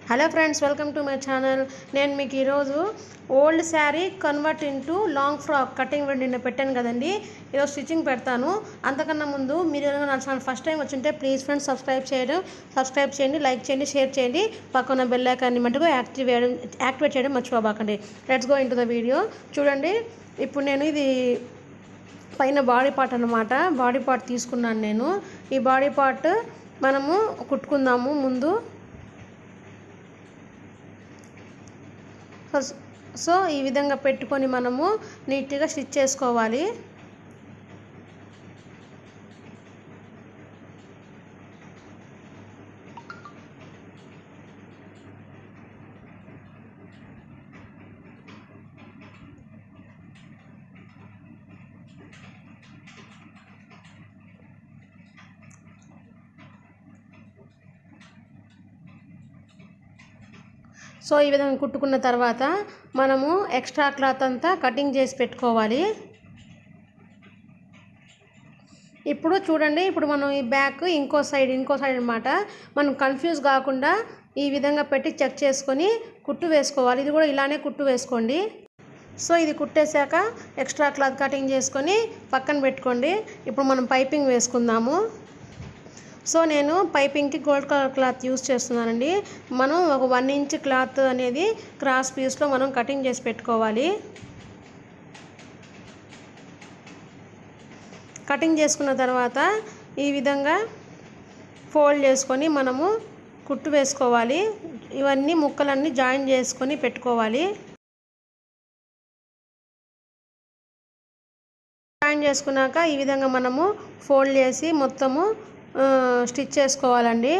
Hello friends, welcome to my channel. నేను మీకు ఈరోజు old sari convert into long frock cutting నిన్న పెట్టాను కదండి. ఈరోజు స్టిచ్చింగ్ పెడతాను. అంతకన్నా ముందు మీరు నా ఛానల్ ఫస్ట్ టైం వచ్చింటే ప్లీజ్ ఫ్రెండ్స్ సబ్స్క్రైబ్ చేయండి, లైక్ చేయండి, షేర్ చేయండి. పక్కన బెల్ ఐకాన్ని మటుకు యాక్టివేట్ చేయడం మర్చిపోబాకండి. Let's go into the video. చూడండి, ఇప్పుడు నేను ఇది పైన బాడీ పార్ట్ అన్నమాట. బాడీ పార్ట్ తీసుకున్నాను నేను. ఈ బాడీ పార్ట్ మనము కుట్టుకుందాము ముందు. సో ఈ విధంగా పెట్టుకొని మనము నీట్గా స్టిచ్ చేసుకోవాలి. సో ఈ విధంగా కుట్టుకున్న తర్వాత మనము ఎక్స్ట్రా క్లాత్ అంతా కటింగ్ చేసి పెట్టుకోవాలి. ఇప్పుడు చూడండి, ఇప్పుడు మనం ఈ బ్యాక్ ఇంకో సైడ్ అన్నమాట. మనం కన్ఫ్యూజ్ కాకుండా ఈ విధంగా పెట్టి చెక్ చేసుకొని కుట్టు వేసుకోవాలి. ఇది కూడా ఇలానే కుట్టు వేసుకోండి. సో ఇది కుట్టేశాక ఎక్స్ట్రా క్లాత్ కటింగ్ చేసుకొని పక్కన పెట్టుకోండి. ఇప్పుడు మనం పైపింగ్ వేసుకుందాము. సో నేను పైపింగ్కి గోల్డ్ కలర్ క్లాత్ యూస్ చేస్తున్నానండి. మనం ఒక 1 ఇంచ్ క్లాత్ అనేది క్రాస్ పీస్లో మనం కటింగ్ చేసి పెట్టుకోవాలి. కటింగ్ చేసుకున్న తర్వాత ఈ విధంగా ఫోల్డ్ చేసుకొని మనము కుట్టు వేసుకోవాలి. ఇవన్నీ ముక్కలన్నీ జాయిన్ చేసుకొని పెట్టుకోవాలి. జాయిన్ చేసుకున్నాక ఈ విధంగా మనము ఫోల్డ్ చేసి మొత్తము స్టిచ్ చేసుకోవాలండి.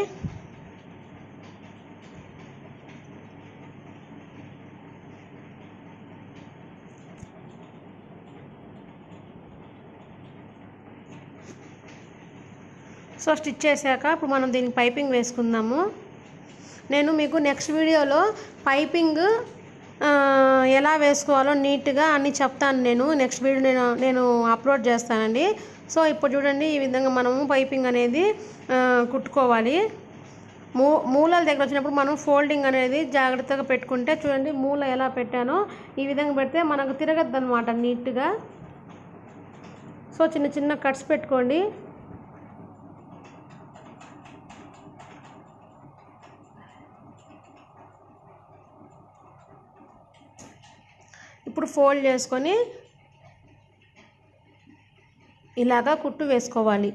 సో స్టిచ్ చేశాక ఇప్పుడు మనం దీనికి పైపింగ్ వేసుకుందాము. నేను మీకు నెక్స్ట్ వీడియోలో పైపింగ్ ఎలా వేసుకోవాలో నీట్గా అన్నీ చెప్తాను. నెక్స్ట్ వీడియో నేను అప్లోడ్ చేస్తానండి. సో ఇప్పుడు చూడండి, ఈ విధంగా మనము పైపింగ్ అనేది కుట్టుకోవాలి. మూలల దగ్గర వచ్చినప్పుడు మనం ఫోల్డింగ్ అనేది జాగ్రత్తగా పెట్టుకుంటే, చూడండి మూల ఎలా పెట్టానో ఈ విధంగా పెడితే మనకు తిరగద్దు అనమాట నీట్గా. సో చిన్న చిన్న కట్స్ పెట్టుకోండి. ఇప్పుడు ఫోల్డ్ చేసుకొని ఇలాగా కుట్టు వేసుకోవాలి.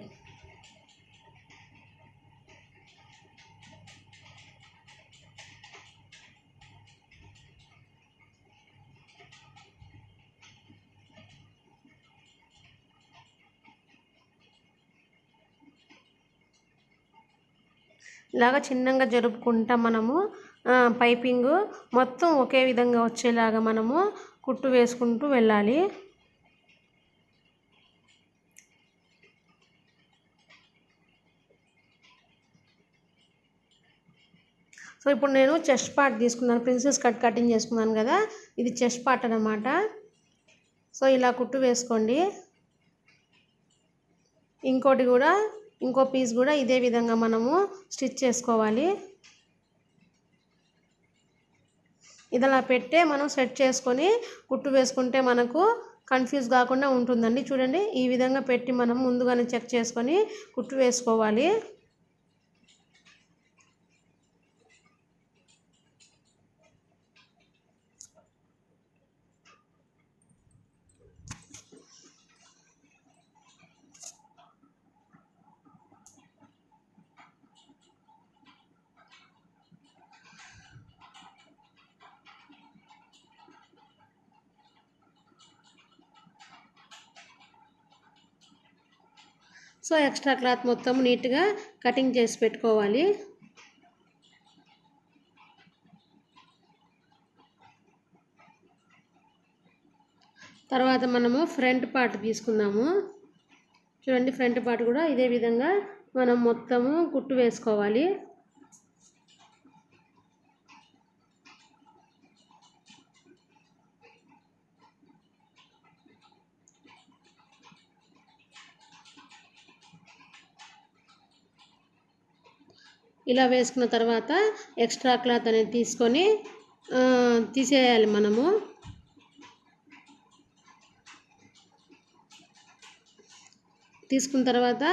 ఇలాగా చిన్నగా జరుపుకుంటా మనము పైపింగ్ మొత్తం ఒకే విధంగా వచ్చేలాగా మనము కుట్టు వేసుకుంటూ వెళ్ళాలి. సో ఇప్పుడు నేను చెస్ట్ పార్ట్ తీసుకున్నాను. ప్రిన్సెస్ కటింగ్ చేసుకున్నాను కదా, ఇది చెస్ట్ పార్ట్ అన్నమాట. సో ఇలా కుట్టు వేసుకోండి. ఇంకో పీస్ కూడా ఇదే విధంగా మనము స్టిచ్ చేసుకోవాలి. ఇదిలా పెట్టే మనం సెట్ చేసుకొని కుట్టు వేసుకుంటే మనకు కన్ఫ్యూజ్ కాకుండా ఉంటుందండి. చూడండి, ఈ విధంగా పెట్టి మనం ముందుగానే చెక్ చేసుకొని కుట్టు వేసుకోవాలి. సో ఎక్స్ట్రా క్లాత్ మొత్తం నీట్గా కటింగ్ చేసి పెట్టుకోవాలి. తర్వాత మనము ఫ్రంట్ పార్ట్ తీసుకుందాము. చూడండి, ఫ్రంట్ పార్ట్ కూడా ఇదే విధంగా మనం మొత్తము కుట్టు వేసుకోవాలి. ఇలా వేసుకున్న తర్వాత ఎక్స్ట్రా క్లాత్ అనేది తీసుకొని తీసేయాలి మనము. తీసుకున్న తర్వాత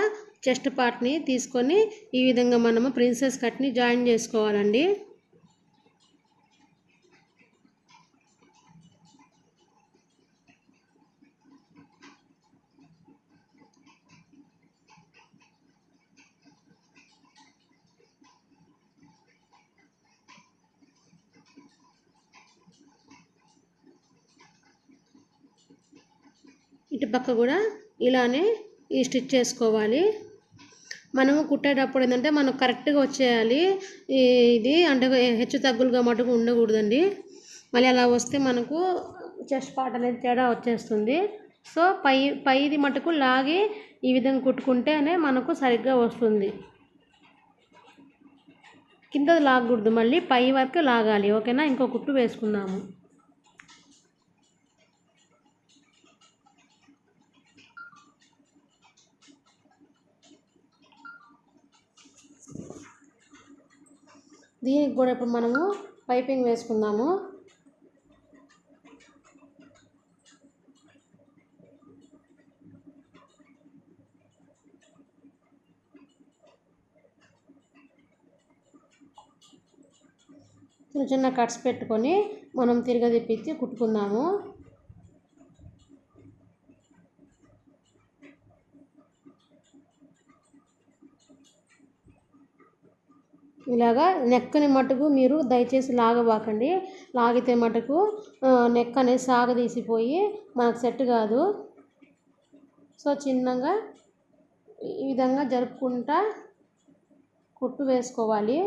చెస్ట్ పార్ట్ని తీసుకొని ఈ విధంగా మనము ప్రిన్సెస్ కట్ని జాయిన్ చేసుకోవాలండి. ఇటు పక్క కూడా ఇలానే ఈ స్టిచ్ చేసుకోవాలి. మనము కుట్టేటప్పుడు ఏంటంటే మనకు కరెక్ట్గా వచ్చేయాలి. ఇది అంటే హెచ్చు తగ్గులుగా మటుకు ఉండకూడదండి. మళ్ళీ అలా వస్తే మనకు చెస్ట్ పార్ట్ అనేది తేడా వచ్చేస్తుంది. సో పైది మటుకు లాగి ఈ విధంగా కుట్టుకుంటేనే మనకు సరిగ్గా వస్తుంది. కిందది లాగకూడదు, మళ్ళీ పై వరకు లాగాలి. ఓకేనా? ఇంకో కుట్టు వేసుకుందాము. దీనికి కూడా ఇప్పుడు మనము పైపింగ్ వేసుకుందాము. చిన్న చిన్న కట్స్ పెట్టుకొని మనం తిరగదిప్పించి కుట్టుకుందాము. ఇలాగా నెక్కని మటుకు మీరు దయచేసి లాగబాకండి. లాగితే మటుకు నెక్ అనేది సాగదీసిపోయి మనకు సెట్ కాదు. సో చిన్నగా ఈ విధంగా జరుపుకుంటా కుట్టు వేసుకోవాలి.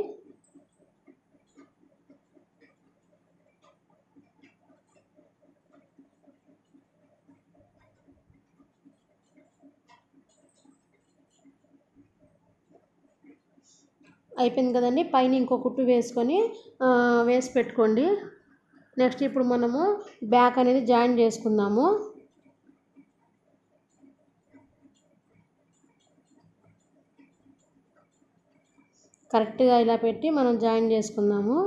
అయిపోయింది కదండి. పైన ఇంకో కుట్టు వేసుకొని వేసి పెట్టుకోండి. నెక్స్ట్ ఇప్పుడు మనము బ్యాక్ అనేది జాయిన్ చేసుకుందాము. కరెక్ట్గా ఇలా పెట్టి మనం జాయిన్ చేసుకుందాము.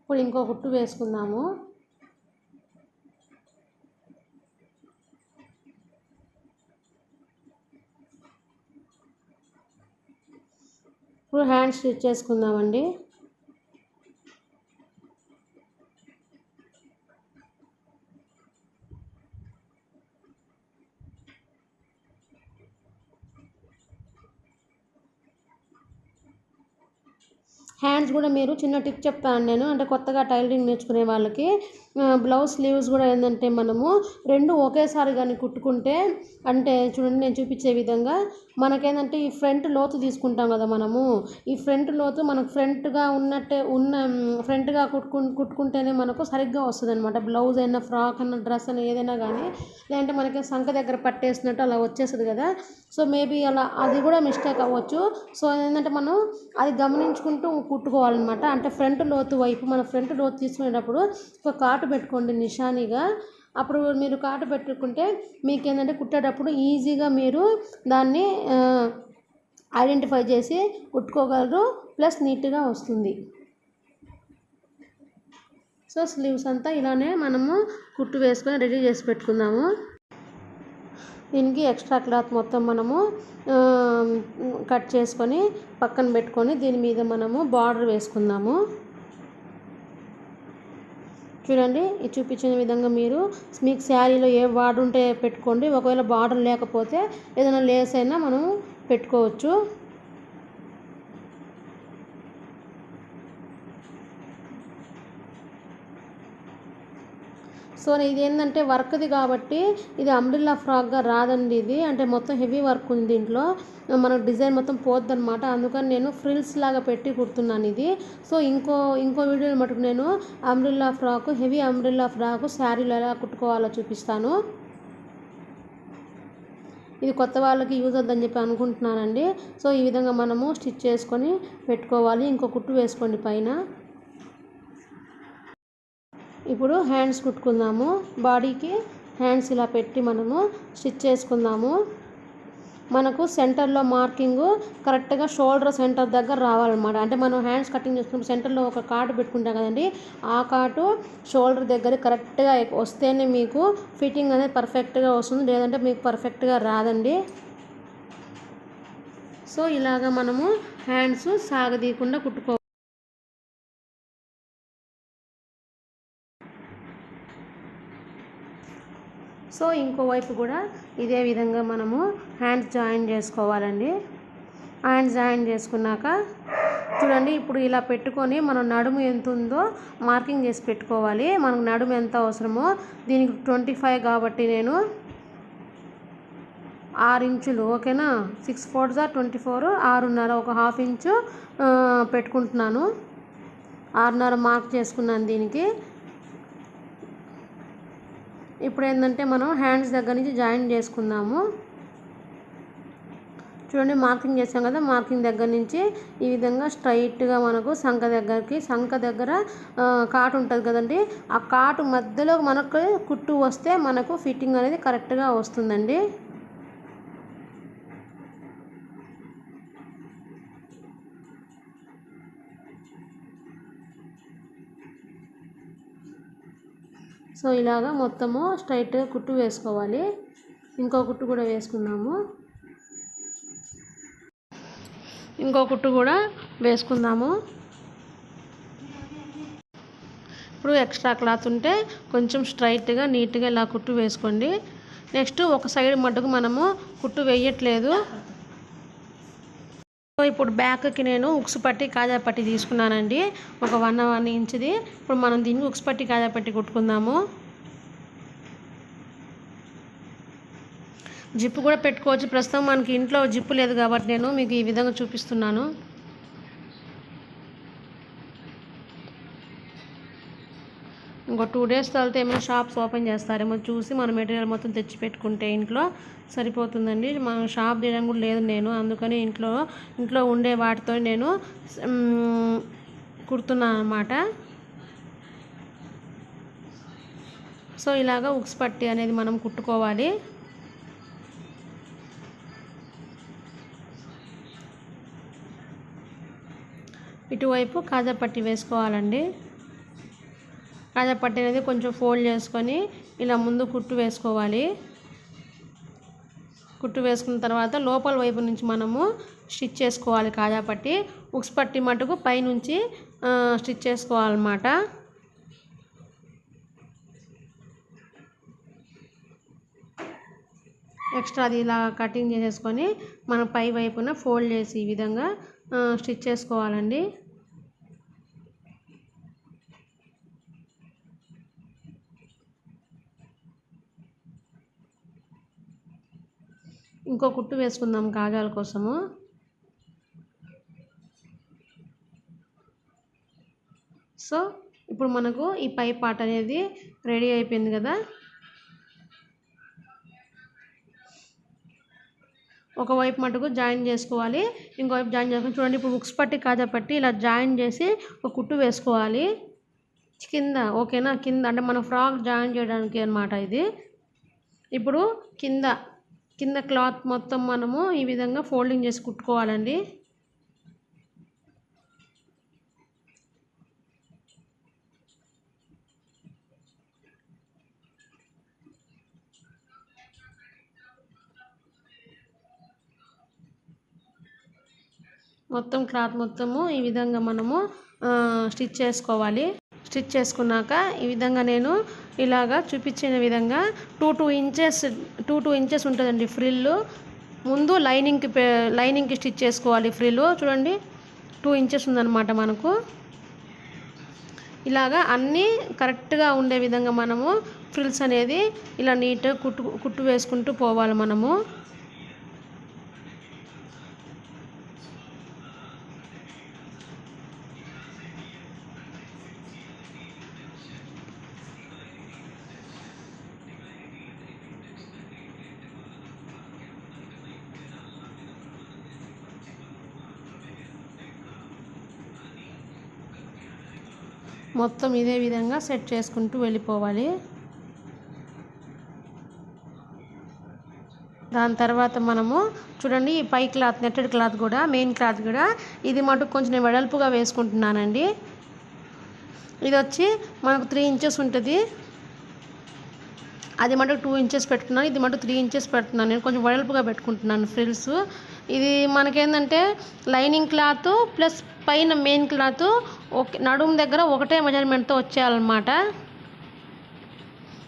ఇప్పుడు ఇంకో కుట్టు వేసుకుందాము. ఇప్పుడు హ్యాండ్ స్టిచ్ చేసుకుందామండి. హ్యాండ్స్ కూడా మీరు చిన్న టిప్ చెప్తాను నేను, అంటే కొత్తగా టైలరింగ్ నేర్చుకునే వాళ్ళకి. బ్లౌజ్ స్లీవ్స్ కూడా ఏంటంటే మనము రెండు ఒకేసారి కానీ కుట్టుకుంటే, అంటే చూడండి నేను చూపించే విధంగా మనకేంటంటే ఈ ఫ్రంట్ లోతు తీసుకుంటాం కదా మనము. ఈ ఫ్రంట్ లోతు మనకు ఫ్రంట్గా ఫ్రంట్గా కుట్టుకుంటేనే మనకు సరిగ్గా వస్తుంది అనమాట. బ్లౌజ్ అయినా, ఫ్రాక్ అయినా, డ్రెస్ అయినా, ఏదైనా కానీ. లేదంటే మనకి సంఖ దగ్గర పట్టేసినట్టు అలా వచ్చేస్తుంది కదా. సో మేబీ అలా అది కూడా మిస్టేక్ అవ్వచ్చు. సో ఏంటంటే మనం అది గమనించుకుంటూ కుట్టుకోవాలన్నమాట. అంటే ఫ్రంట్ లోతు వైపు మన ఫ్రంట్ లోతు తీసుకునేటప్పుడు ఒక కాటు పెట్టుకోండి నిషానిగా. అప్పుడు మీరు కాటు పెట్టుకుంటే మీకు ఏంటంటే కుట్టేటప్పుడు ఈజీగా మీరు దాన్ని ఐడెంటిఫై చేసి కుట్టుకోగలరు, ప్లస్ నీట్గా వస్తుంది. సో స్లీవ్స్ అంతా ఇలానే మనము కుట్టు వేసుకొని రెడీ చేసి పెట్టుకుందాము. దీనికి ఎక్స్ట్రా క్లాత్ మొత్తం మనము కట్ చేసుకొని పక్కన పెట్టుకొని దీని మీద మనము బార్డర్ వేసుకుందాము. చూడండి, ఇది చూపించిన విధంగా మీకు శారీలో ఏ బార్డర్ ఉంటే పెట్టుకోండి. ఒకవేళ బార్డర్ లేకపోతే ఏదైనా లేస్ అయినా మనం పెట్టుకోవచ్చు. సో ఇది ఏంటంటే వర్క్ది కాబట్టి ఇది అంబ్రిల్లా ఫ్రాక్గా రాదండి. ఇది అంటే మొత్తం హెవీ వర్క్ ఉంది దీంట్లో, మనకు డిజైన్ మొత్తం పోద్ది అనమాట. అందుకని నేను ఫ్రిల్స్ లాగా పెట్టి కుడుతున్నాను ఇది. సో ఇంకో వీడియోలో మటుకు నేను umbrella frock, heavy umbrella frock శారీలో ఎలా కుట్టుకోవాలో చూపిస్తాను. ఇది కొత్త వాళ్ళకి యూజ్ అవుతుందని చెప్పి అనుకుంటున్నానండి. సో ఈ విధంగా మనము స్టిచ్ చేసుకొని పెట్టుకోవాలి. ఇంకో కుట్టు వేసుకోండి పైన. ఇప్పుడు హ్యాండ్స్ కుట్టుకుందాము. బాడీకి హ్యాండ్స్ ఇలా పెట్టి మనము స్టిచ్ చేసుకుందాము. మనకు సెంటర్లో మార్కింగ్ కరెక్ట్గా షోల్డర్ సెంటర్ దగ్గర రావాలన్నమాట. అంటే మనం హ్యాండ్స్ కటింగ్ చేసుకున్నప్పుడు సెంటర్లో ఒక కాటు పెట్టుకుంటాం కదండి, ఆ కాటు షోల్డర్ దగ్గర కరెక్ట్గా వస్తేనే మీకు ఫిట్టింగ్ అనేది పర్ఫెక్ట్గా వస్తుంది, లేదంటే మీకు పర్ఫెక్ట్గా రాదండి. సో ఇలాగ మనము హ్యాండ్స్ సాగదీయకుండా కుట్టుకో. సో ఇంకోవైపు కూడా ఇదే విధంగా మనము హ్యాండ్స్ జాయిన్ చేసుకోవాలండి. హ్యాండ్స్ జాయిన్ చేసుకున్నాక చూడండి, ఇప్పుడు ఇలా పెట్టుకొని మనం నడుము ఎంత ఉందో మార్కింగ్ చేసి పెట్టుకోవాలి. మనకు నడుము ఎంత అవసరమో, దీనికి 25 కాబట్టి నేను 6 ఇంచులు, ఓకేనా, 6 4 24, 6.5, ఒక హాఫ్ ఇంచు పెట్టుకుంటున్నాను. 6.5 మార్క్ చేసుకున్నాను దీనికి. ఇప్పుడు ఏంటంటే మనం హ్యాండ్స్ దగ్గర నుంచి జాయిన్ చేసుకుందాము. చూడండి, మార్కింగ్ చేసాం కదా, మార్కింగ్ దగ్గర నుంచి ఈ విధంగా స్ట్రైట్గా మనకు సంఖ దగ్గర కాటు ఉంటుంది కదండి, ఆ కాటు మధ్యలో మనకు కుట్టు వస్తే మనకు ఫిట్టింగ్ అనేది కరెక్ట్గా వస్తుందండి. సో ఇలాగా మొత్తము స్ట్రైట్గా కుట్టు వేసుకోవాలి. ఇంకో కుట్టు కూడా వేసుకుందాము. ఇప్పుడు ఎక్స్ట్రా క్లాత్ ఉంటే కొంచెం స్ట్రైట్గా నీట్గా ఇలా కుట్టు వేసుకోండి. నెక్స్ట్ ఒక సైడ్ మట్టుకు మనము కుట్టు వేయట్లేదు. సో ఇప్పుడు బ్యాక్కి నేను ఉక్స్ పట్టి కాజా పట్టి తీసుకున్నానండి, ఒక 1 ఇంచుది. ఇప్పుడు మనం దీనికి ఉక్స్ పట్టి కాజా పట్టి కుట్టుకుందాము. జిప్పు కూడా పెట్టుకోవచ్చు. ప్రస్తుతం మనకి ఇంట్లో జిప్పు లేదు కాబట్టి నేను మీకు ఈ విధంగా చూపిస్తున్నాను. ఇంకో 2 days తర్వాత ఏమైనా షాప్స్ ఓపెన్ చేస్తారేమో చూసి మన మెటీరియల్ మొత్తం తెచ్చి పెట్టుకుంటే ఇంట్లో సరిపోతుందండి. మన షాప్ తీయడం కూడా లేదు నేను, అందుకని ఇంట్లో ఉండే వాటితో నేను కుడుతున్నాను అన్నమాట. సో ఇలాగా ఉక్స్ పట్టి అనేది మనం కుట్టుకోవాలి. ఇటువైపు కాజా పట్టి వేసుకోవాలండి. కాజా పట్టి అనేది కొంచెం ఫోల్డ్ చేసుకొని ఇలా ముందు కుట్టు వేసుకోవాలి. కుట్టు వేసుకున్న తర్వాత లోపల వైపు నుంచి మనము స్టిచ్ చేసుకోవాలి. కాజా పట్టి ఉక్స్ పట్టి మటుకు పైనుంచి స్టిచ్ చేసుకోవాలన్నమాట. ఎక్స్ట్రా అది ఇలా కటింగ్ చేసేసుకొని మనం పై వైపున ఫోల్డ్ చేసి ఈ విధంగా స్టిచ్ చేసుకోవాలండి. ఇంకో కుట్టు వేసుకుందాం కాజాల కోసము. సో ఇప్పుడు మనకు ఈ పై పార్ట్ అనేది రెడీ అయిపోయింది కదా. ఒకవైపు మటుకు జాయిన్ చేసుకోవాలి, ఇంకోవైపు జాయిన్ చేసుకొని చూడండి. ఇప్పుడు ఉక్స్ పట్టి కాజా పట్టి ఇలా జాయిన్ చేసి ఒక కుట్టు వేసుకోవాలి కింద, ఓకేనా. కింద అంటే మన ఫ్రాక్ జాయిన్ చేయడానికి అన్నమాట ఇది. ఇప్పుడు కింద క్లాత్ మొత్తం మనము ఈ విధంగా ఫోల్డింగ్ చేసి కుట్టుకోవాలండి. మొత్తం క్లాత్ మొత్తము ఈ విధంగా మనము స్టిచ్ చేసుకోవాలి. స్టిచ్ చేసుకున్నాక ఈ విధంగా నేను ఇలాగా చూపించిన విధంగా 2 ఇంచెస్ ఉంటుందండి ఫ్రిల్. ముందు లైనింగ్కి స్టిచ్ చేసుకోవాలి. ఫ్రిల్ చూడండి 2 ఇంచెస్ ఉందన్నమాట మనకు. ఇలాగా అన్నీ కరెక్ట్గా ఉండే విధంగా మనము ఫ్రిల్స్ అనేది ఇలా నీట్గా కుట్టు వేసుకుంటూ పోవాలి మనము. మొత్తం ఇదే విధంగా సెట్ చేసుకుంటూ వెళ్ళిపోవాలి. దాని తర్వాత మనము చూడండి, ఈ పై క్లాత్ నెట్టెడ్ క్లాత్ కూడా, మెయిన్ క్లాత్ కూడా ఇది మటుకు కొంచెం నేను వెడల్పుగా వేసుకుంటున్నానండి. ఇది వచ్చి మనకు 3 ఇంచెస్ ఉంటుంది. అది మటుకు 2 ఇంచెస్ పెట్టుకున్నాను, ఇది మటుకు 3 ఇంచెస్ పెడుతున్నాను. నేను కొంచెం వెడల్పుగా పెట్టుకుంటున్నాను ఫ్రిల్స్. ఇది మనకేంటంటే లైనింగ్ క్లాత్ ప్లస్ పైన మెయిన్ క్లాత్ నడుము దగ్గర ఒకటే మెజర్మెంట్తో వచ్చేయాలన్నమాట.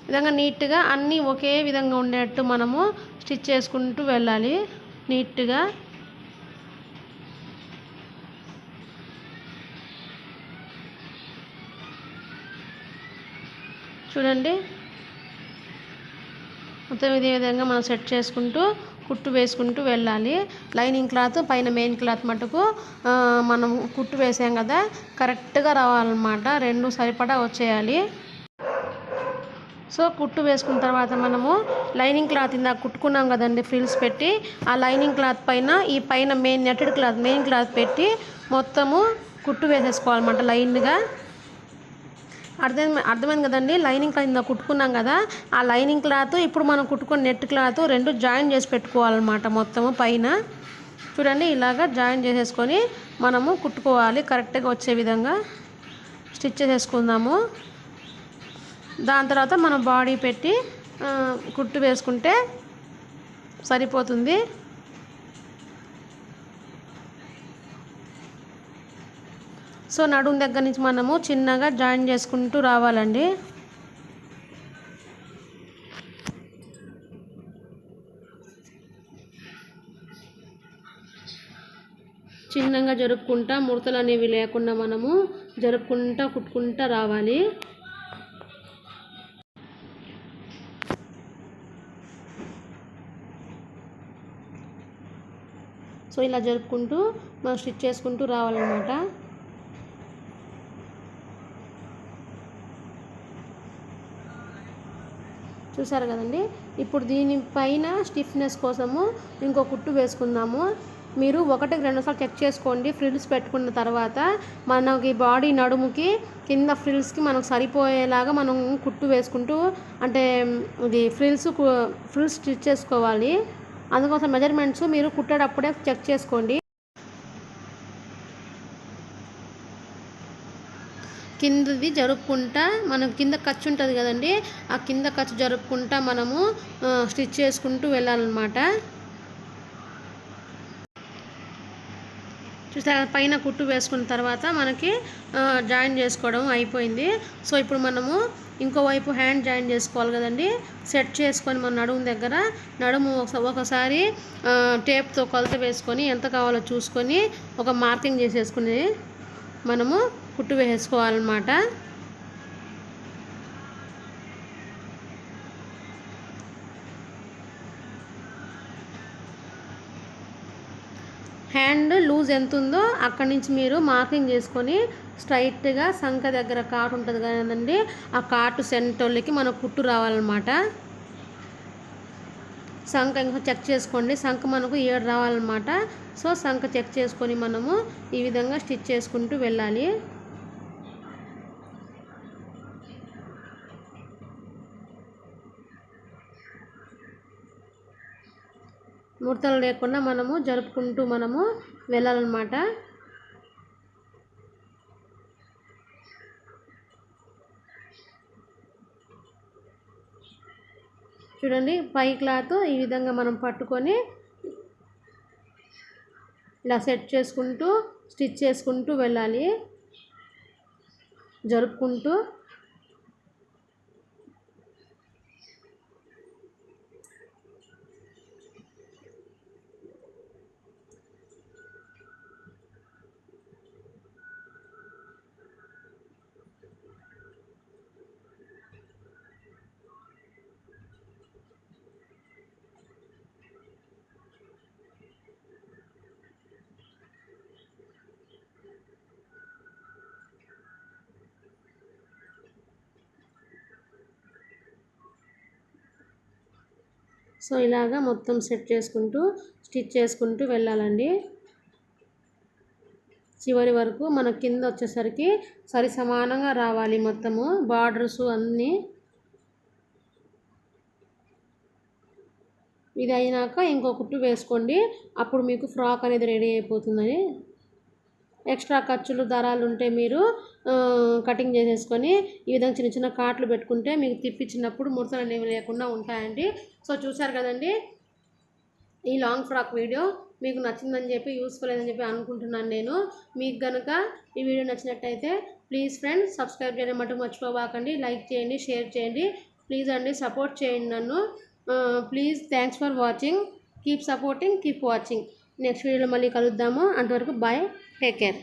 విధంగా నీట్గా అన్నీ ఒకే విధంగా ఉండేట్టు మనము స్టిచ్ చేసుకుంటూ వెళ్ళాలి నీట్గా. చూడండి, మొత్తం ఇదే విధంగా మనం సెట్ చేసుకుంటూ కుట్టు వేసుకుంటూ వెళ్ళాలి. లైనింగ్ క్లాత్ పైన మెయిన్ క్లాత్ మటుకు మనం కుట్టు వేసాం కదా, కరెక్ట్గా రావాలన్నమాట. రెండు సరిపడా వచ్చేయాలి. సో కుట్టు వేసుకున్న తర్వాత మనము లైనింగ్ క్లాత్ ఇందాక కుట్టుకున్నాం కదండి ఫ్రిల్స్ పెట్టి, ఆ లైనింగ్ క్లాత్ పైన ఈ పైన నెట్టెడ్ క్లాత్ మెయిన్ క్లాత్ పెట్టి మొత్తము కుట్టు వేసేసుకోవాలన్నమాట లైన్గా. అర్థమైంది కదండి. లైనింగ్ క్లాత్ ఇందాక కుట్టుకున్నాం కదా, ఆ లైనింగ్ క్లాత్ ఇప్పుడు మనం కుట్టుకున్న నెట్ క్లాత్ రెండు జాయిన్ చేసి పెట్టుకోవాలన్నమాట మొత్తము పైన. చూడండి, ఇలాగా జాయిన్ చేసేసుకొని మనము కుట్టుకోవాలి. కరెక్ట్గా వచ్చే విధంగా స్టిచ్ చేసేసుకుందాము. దాని తర్వాత మనం బాడీ పెట్టి కుట్టు వేసుకుంటే సరిపోతుంది. సో నడుము దగ్గర నుంచి మనము చిన్నగా జాయిన్ చేసుకుంటూ రావాలండి. చిన్నగా జరుపుకుంటా, ముడతలు అనేవి లేకుండా మనము జరుపుకుంటా కుట్టుకుంటా రావాలి. సో ఇలా జరుపుకుంటూ మనం స్టిచ్ చేసుకుంటూ రావాలన్నమాట. చూసారు కదండి. ఇప్పుడు దీనిపైన స్టిఫ్నెస్ కోసము ఇంకో కుట్టు వేసుకుందాము. మీరు 1-2 సార్లు చెక్ చేసుకోండి. ఫ్రిల్స్ పెట్టుకున్న తర్వాత మనకి బాడీ నడుముకి కింద ఫ్రిల్స్కి మనకు సరిపోయేలాగా మనం కుట్టు వేసుకుంటూ, అంటే ఇది ఫ్రిల్స్ స్టిచ్ చేసుకోవాలి. అందుకోసం మెజర్మెంట్స్ మీరు కుట్టేటప్పుడే చెక్ చేసుకోండి. కిందది జరుపుకుంటా, మనం కింద ఖర్చు ఉంటుంది కదండి, ఆ కింద ఖర్చు జరుపుకుంటా మనము స్టిచ్ చేసుకుంటూ వెళ్ళాలన్నమాట. చూసా, పైన కుట్టు వేసుకున్న తర్వాత మనకి జాయిన్ చేసుకోవడం అయిపోయింది. సో ఇప్పుడు మనము ఇంకోవైపు హ్యాండ్ జాయిన్ చేసుకోవాలి కదండి. సెట్ చేసుకొని మన నడుము దగ్గర ఒకసారి టేప్తో కొలత వేసుకొని ఎంత కావాలో చూసుకొని ఒక మార్కింగ్ చేసేసుకుని మనము కుట్టు వేసుకోవాలన్నమాట. హ్యాండ్ లూజ్ ఎంత ఉందో అక్కడి నుంచి మీరు మార్కింగ్ చేసుకొని స్ట్రైట్గా సంఖ దగ్గర కాటు ఉంటుంది కదండి, ఆ కాటు సెంటర్లకి మనకు కుట్టు రావాలన్నమాట. సంఖ ఇంకా చెక్ చేసుకోండి. సంఖ మనకు 7 రావాలన్నమాట. సో సంఖ చెక్ చేసుకొని మనము ఈ విధంగా స్టిచ్ చేసుకుంటూ వెళ్ళాలి. ముడతలు లేకుండా మనము జరుపుకుంటూ మనము వెళ్ళాలన్నమాట. చూడండి, పై క్లాత్ ఈ విధంగా మనం పట్టుకొని ఇలా సెట్ చేసుకుంటూ స్టిచ్ చేసుకుంటూ వెళ్ళాలి జరుపుకుంటూ. సో ఇలాగా మొత్తం సెట్ చేసుకుంటూ స్టిచ్ చేసుకుంటూ వెళ్ళాలండి. చివరి వరకు మన కింద వచ్చేసరికి సరి సమానంగా రావాలి మొత్తము బార్డర్స్ అన్నీ. ఇది అయినాక ఇంకో కుట్టు వేసుకోండి, అప్పుడు మీకు ఫ్రాక్ అనేది రెడీ అయిపోతుందని. ఎక్స్ట్రా ఖర్చులు దారాలు ఉంటే మీరు కటింగ్ చేసేసుకొని ఈ విధంగా చిన్న చిన్న కాట్లు పెట్టుకుంటే మీకు తిప్పించినప్పుడు ముడతలు అనేవి లేకుండా ఉంటాయండి. సో చూసారు కదండి, ఈ లాంగ్ ఫ్రాక్ వీడియో మీకు నచ్చిందని చెప్పి యూస్ఫుల్ అయిందని చెప్పి అనుకుంటున్నాను నేను. మీకు కనుక ఈ వీడియో నచ్చినట్టయితే ప్లీజ్ ఫ్రెండ్స్ సబ్స్క్రైబ్ చేయడం మటుకు మర్చిపోబాకండి. లైక్ చేయండి, షేర్ చేయండి, ప్లీజ్ అండి సపోర్ట్ చేయండి నన్ను. Please thanks for watching, keep supporting, keep watching. Next వీడియోలో మళ్ళీ కలుద్దాము. అంతవరకు బాయ్, టేక్ కేర్.